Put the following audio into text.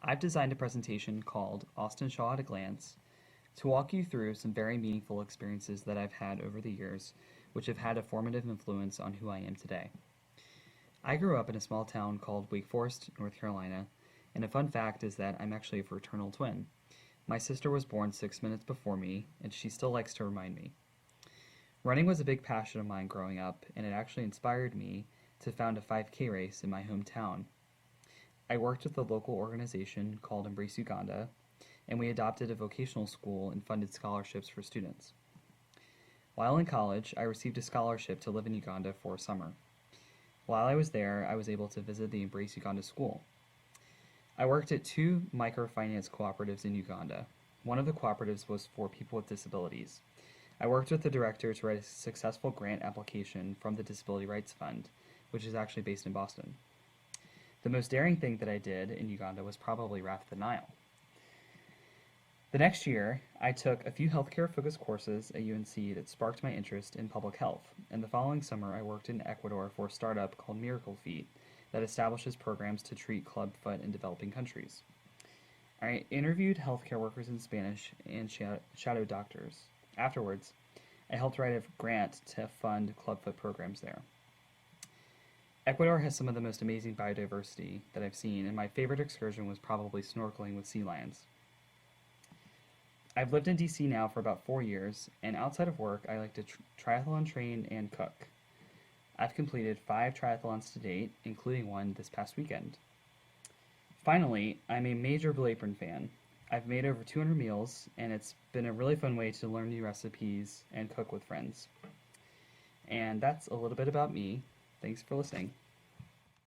I've designed a presentation called Austin Shaw at a Glance to walk you through some very meaningful experiences that I've had over the years, which have had a formative influence on who I am today. I grew up in a small town called Wake Forest, North Carolina, and a fun fact is that I'm actually a fraternal twin. My sister was born 6 minutes before me, and she still likes to remind me. Running was a big passion of mine growing up, and it actually inspired me to found a 5K race in my hometown. I worked with a local organization called Embrace Uganda, and we adopted a vocational school and funded scholarships for students. While in college, I received a scholarship to live in Uganda for a summer. While I was there, I was able to visit the Embrace Uganda school. I worked at two microfinance cooperatives in Uganda. One of the cooperatives was for people with disabilities. I worked with the director to write a successful grant application from the Disability Rights Fund, which is actually based in Boston. The most daring thing that I did in Uganda was probably raft the Nile. The next year, I took a few healthcare focused courses at UNC that sparked my interest in public health, and the following summer I worked in Ecuador for a startup called Miracle Feet that establishes programs to treat clubfoot in developing countries. I interviewed healthcare workers in Spanish and shadow doctors. Afterwards, I helped write a grant to fund clubfoot programs there. Ecuador has some of the most amazing biodiversity that I've seen, and my favorite excursion was probably snorkeling with sea lions. I've lived in DC now for about 4 years, and outside of work, I like to triathlon train and cook. I've completed 5 triathlons to date, including one this past weekend. Finally, I'm a major Blue Apron fan. I've made over 200 meals, and it's been a really fun way to learn new recipes and cook with friends. And that's a little bit about me. Thanks for listening.